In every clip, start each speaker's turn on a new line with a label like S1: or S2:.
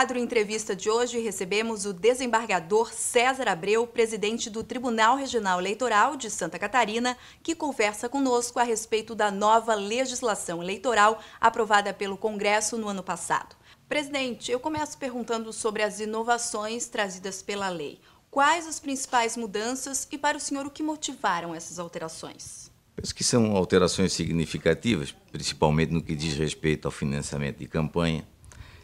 S1: quadro Entrevista de hoje, recebemos o desembargador César Abreu, presidente do Tribunal Regional Eleitoral de Santa Catarina, que conversa conosco a respeito da nova legislação eleitoral aprovada pelo Congresso no ano passado. Presidente, eu começo perguntando sobre as inovações trazidas pela lei. Quais as principais mudanças e, para o senhor, o que motivaram essas alterações?
S2: Penso que são alterações significativas, principalmente no que diz respeito ao financiamento de campanha,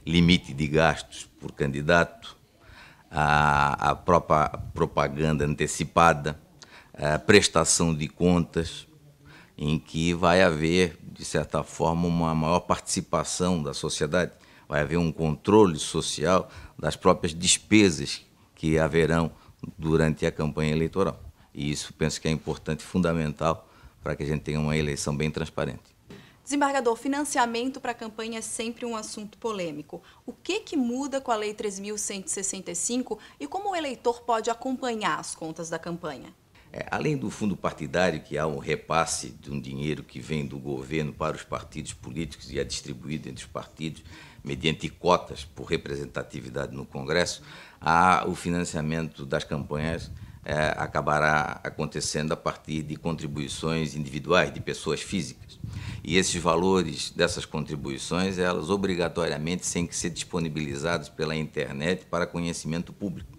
S2: limite de gastos por candidato, a própria propaganda antecipada, a prestação de contas, em que vai haver, de certa forma, uma maior participação da sociedade, vai haver um controle social das próprias despesas que haverão durante a campanha eleitoral. E isso penso que é importante e fundamental para que a gente tenha uma eleição bem transparente.
S1: Desembargador, financiamento para a campanha é sempre um assunto polêmico. O que muda com a Lei 3.165 e como o eleitor pode acompanhar as contas da campanha?
S2: Além do fundo partidário, que há um repasse de um dinheiro que vem do governo para os partidos políticos e é distribuído entre os partidos, mediante cotas por representatividade no Congresso, há o financiamento das campanhas acabará acontecendo a partir de contribuições individuais, de pessoas físicas. E esses valores dessas contribuições, elas obrigatoriamente têm que ser disponibilizados pela internet para conhecimento público.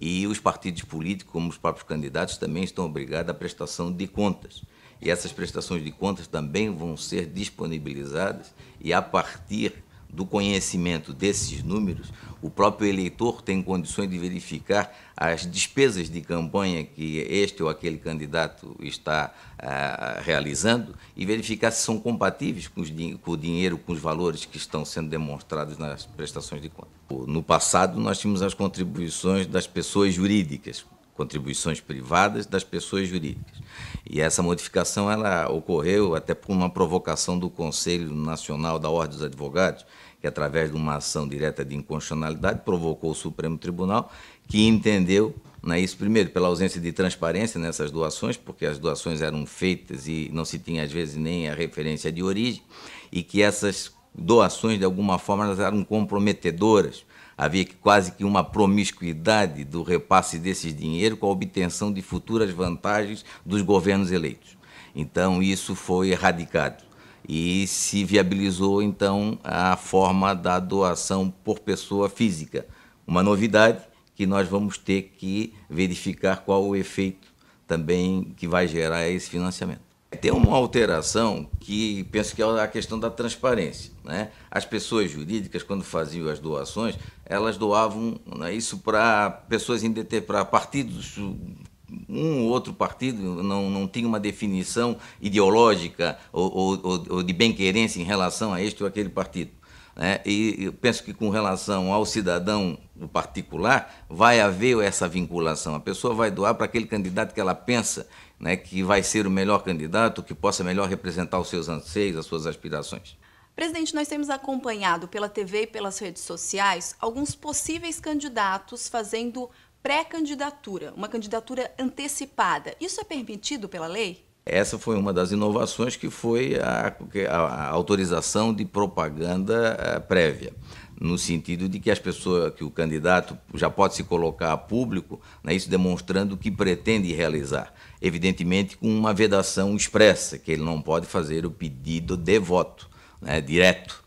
S2: E os partidos políticos, como os próprios candidatos, também estão obrigados à prestação de contas. E essas prestações de contas também vão ser disponibilizadas e, a partir do conhecimento desses números, o próprio eleitor tem condições de verificar as despesas de campanha que este ou aquele candidato está realizando e verificar se são compatíveis com o dinheiro, com os valores que estão sendo demonstrados nas prestações de conta. No passado, nós tínhamos as contribuições das pessoas jurídicas, contribuições privadas das pessoas jurídicas. E essa modificação ela ocorreu até por uma provocação do Conselho Nacional da Ordem dos Advogados, que através de uma ação direta de inconstitucionalidade provocou o Supremo Tribunal, que entendeu, isso primeiro pela ausência de transparência nessas doações, porque as doações eram feitas e não se tinha às vezes nem a referência de origem, e que essas doações de alguma forma elas eram comprometedoras. Havia quase que uma promiscuidade do repasse desses dinheiros com a obtenção de futuras vantagens dos governos eleitos. Então, isso foi erradicado e se viabilizou, então, a forma da doação por pessoa física. Uma novidade que nós vamos ter que verificar qual o efeito também que vai gerar esse financiamento. Tem uma alteração que penso que é a questão da transparência, As pessoas jurídicas, quando faziam as doações, elas doavam isso para pessoas para partidos. Um ou outro partido não tinha uma definição ideológica ou de bem-querência em relação a este ou aquele partido. E eu penso que com relação ao cidadão particular, vai haver essa vinculação. A pessoa vai doar para aquele candidato que ela pensa que vai ser o melhor candidato, que possa melhor representar os seus anseios, as suas aspirações.
S1: Presidente, nós temos acompanhado pela TV e pelas redes sociais alguns possíveis candidatos fazendo pré-candidatura, uma candidatura antecipada. Isso é permitido pela lei?
S2: Essa foi uma das inovações que foi a autorização de propaganda prévia, no sentido de que que o candidato já pode se colocar a público, isso demonstrando o que pretende realizar, evidentemente com uma vedação expressa, que ele não pode fazer o pedido de voto direto.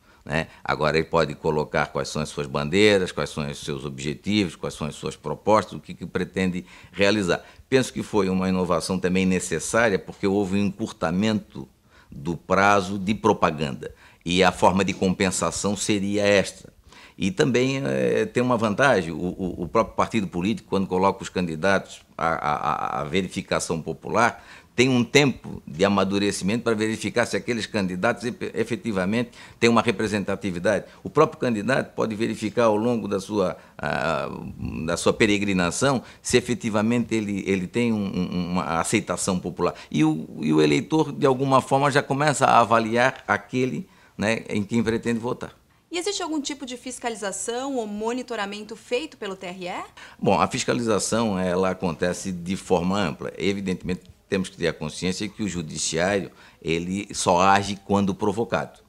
S2: Agora ele pode colocar quais são as suas bandeiras, quais são os seus objetivos, quais são as suas propostas, o que pretende realizar. Penso que foi uma inovação também necessária, porque houve um encurtamento do prazo de propaganda e a forma de compensação seria esta. E também tem uma vantagem, o próprio partido político, quando coloca os candidatos à verificação popular, tem um tempo de amadurecimento para verificar se aqueles candidatos efetivamente têm uma representatividade. O próprio candidato pode verificar ao longo da sua peregrinação se efetivamente ele tem uma aceitação popular. E o eleitor, de alguma forma, já começa a avaliar aquele em quem pretende votar.
S1: E existe algum tipo de fiscalização ou monitoramento feito pelo TRE?
S2: Bom, a fiscalização ela acontece de forma ampla. Evidentemente, temos que ter a consciência que o judiciário ele só age quando provocado.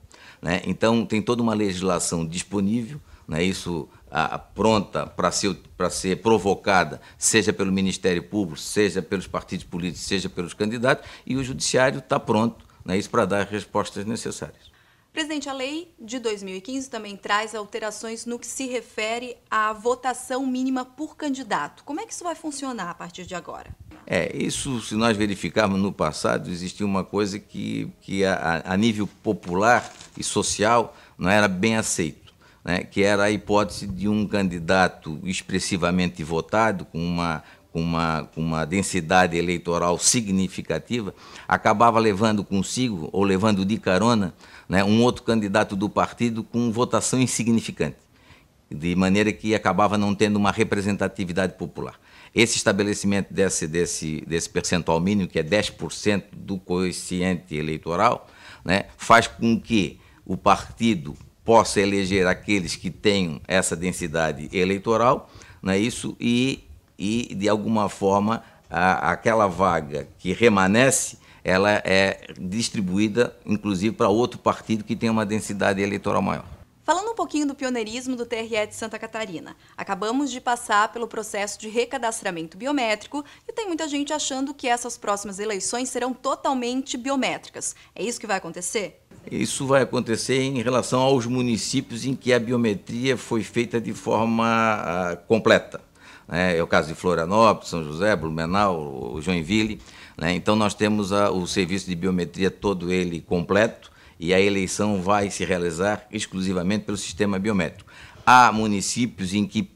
S2: Então, tem toda uma legislação disponível, isso pronta para ser provocada, seja pelo Ministério Público, seja pelos partidos políticos, seja pelos candidatos, e o Judiciário está pronto, né, isso para dar as respostas necessárias.
S1: Presidente, a lei de 2015 também traz alterações no que se refere à votação mínima por candidato. Como é que isso vai funcionar a partir de agora?
S2: Isso, se nós verificarmos no passado, existia uma coisa que a nível popular e social não era bem aceito, né? Que era a hipótese de um candidato expressivamente votado, com uma densidade eleitoral significativa, acabava levando consigo, ou levando de carona, né, um outro candidato do partido com votação insignificante, de maneira que acabava não tendo uma representatividade popular. Esse estabelecimento desse percentual mínimo, que é 10% do quociente eleitoral, né, faz com que o partido possa eleger aqueles que tenham essa densidade eleitoral, não é isso? E de alguma forma, aquela vaga que remanesce, ela é distribuída, inclusive, para outro partido que tem uma densidade eleitoral maior.
S1: Falando um pouquinho do pioneirismo do TRE de Santa Catarina, acabamos de passar pelo processo de recadastramento biométrico e tem muita gente achando que essas próximas eleições serão totalmente biométricas. É isso que vai acontecer?
S2: Isso vai acontecer em relação aos municípios em que a biometria foi feita de forma completa. É o caso de Florianópolis, São José, Blumenau, Joinville, né? Então nós temos o serviço de biometria todo ele completo e a eleição vai se realizar exclusivamente pelo sistema biométrico. Há municípios em que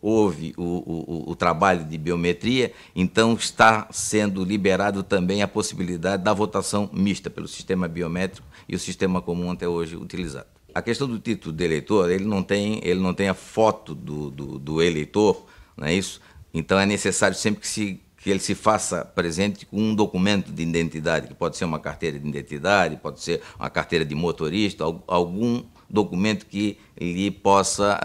S2: houve o trabalho de biometria, então está sendo liberado também a possibilidade da votação mista pelo sistema biométrico e o sistema comum até hoje utilizado. A questão do título de eleitor, ele não tem a foto do eleitor, não é isso? Então é necessário sempre que ele se faça presente com um documento de identidade, que pode ser uma carteira de identidade, pode ser uma carteira de motorista, algum documento que lhe possa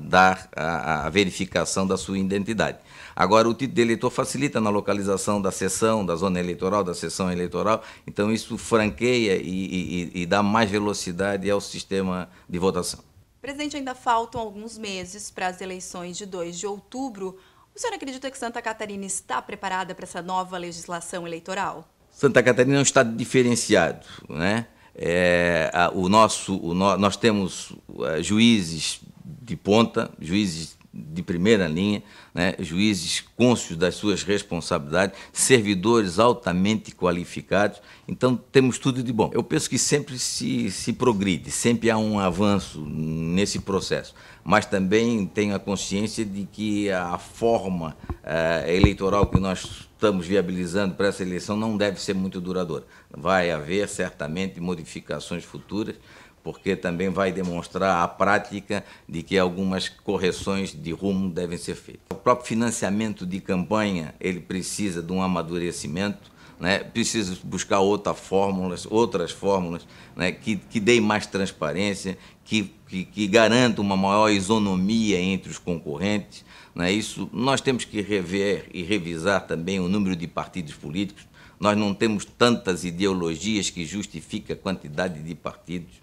S2: dar a verificação da sua identidade. Agora, o título de eleitor facilita na localização da sessão, da zona eleitoral, da sessão eleitoral, então isso franqueia e dá mais velocidade ao sistema de votação.
S1: Presidente, ainda faltam alguns meses para as eleições de 2 de outubro. O senhor acredita que Santa Catarina está preparada para essa nova legislação eleitoral?
S2: Santa Catarina é um estado diferenciado, né? Nós temos juízes de ponta, juízes de primeira linha, né? Juízes cônscios das suas responsabilidades, servidores altamente qualificados, então temos tudo de bom. Eu penso que sempre se progride, sempre há um avanço nesse processo, mas também tenho a consciência de que a forma eleitoral que nós estamos viabilizando para essa eleição não deve ser muito duradoura. Vai haver certamente modificações futuras, porque também vai demonstrar a prática de que algumas correções de rumo devem ser feitas. O próprio financiamento de campanha, ele precisa de um amadurecimento, né? Precisa buscar outras fórmulas, né? que deem mais transparência, que garantam uma maior isonomia entre os concorrentes. Né? Isso, nós temos que rever e revisar também o número de partidos políticos. Nós não temos tantas ideologias que justifiquem a quantidade de partidos.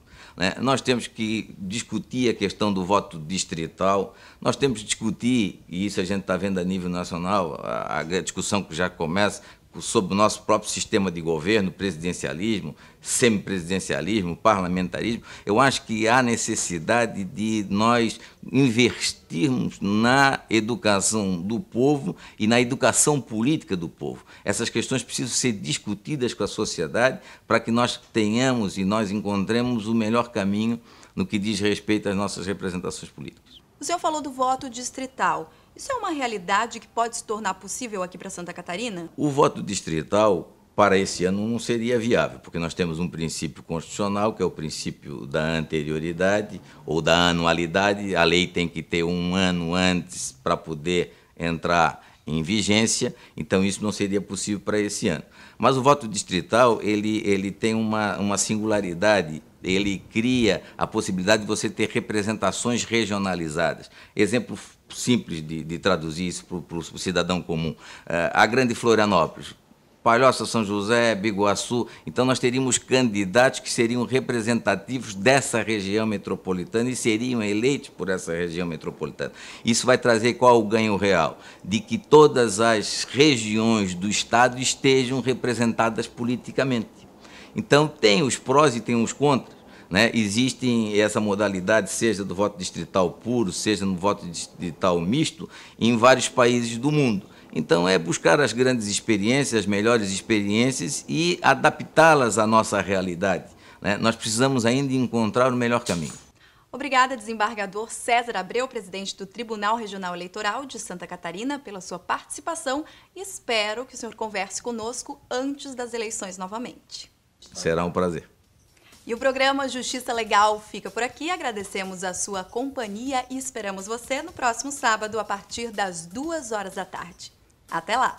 S2: Nós temos que discutir a questão do voto distrital, nós temos que discutir, e isso a gente está vendo a nível nacional, a discussão que já começa sobre o nosso próprio sistema de governo, presidencialismo, semipresidencialismo, parlamentarismo. Eu acho que há necessidade de nós investirmos na educação do povo e na educação política do povo. Essas questões precisam ser discutidas com a sociedade para que nós tenhamos e nós encontremos o melhor caminho no que diz respeito às nossas representações políticas.
S1: O senhor falou do voto distrital. Isso é uma realidade que pode se tornar possível aqui para Santa Catarina?
S2: O voto distrital, para esse ano, não seria viável, porque nós temos um princípio constitucional, que é o princípio da anterioridade ou da anualidade. A lei tem que ter um ano antes para poder entrar em vigência, então isso não seria possível para esse ano. Mas o voto distrital, ele tem uma singularidade, ele cria a possibilidade de você ter representações regionalizadas. Exemplo simples de traduzir isso para o cidadão comum. A grande Florianópolis, Palhoça, São José, Biguaçu. Então, nós teríamos candidatos que seriam representativos dessa região metropolitana e seriam eleitos por essa região metropolitana. Isso vai trazer qual o ganho real? De que todas as regiões do Estado estejam representadas politicamente. Então, tem os prós e tem os contras, né? Existem essa modalidade, seja do voto distrital puro, seja no voto distrital misto, em vários países do mundo. Então, é buscar as grandes experiências, as melhores experiências e adaptá-las à nossa realidade, né? Nós precisamos ainda encontrar o melhor caminho.
S1: Obrigada, desembargador César Abreu, presidente do Tribunal Regional Eleitoral de Santa Catarina, pela sua participação e espero que o senhor converse conosco antes das eleições novamente.
S2: Será um prazer.
S1: E o programa Justiça Legal fica por aqui. Agradecemos a sua companhia e esperamos você no próximo sábado, a partir das 2 horas da tarde. Até lá!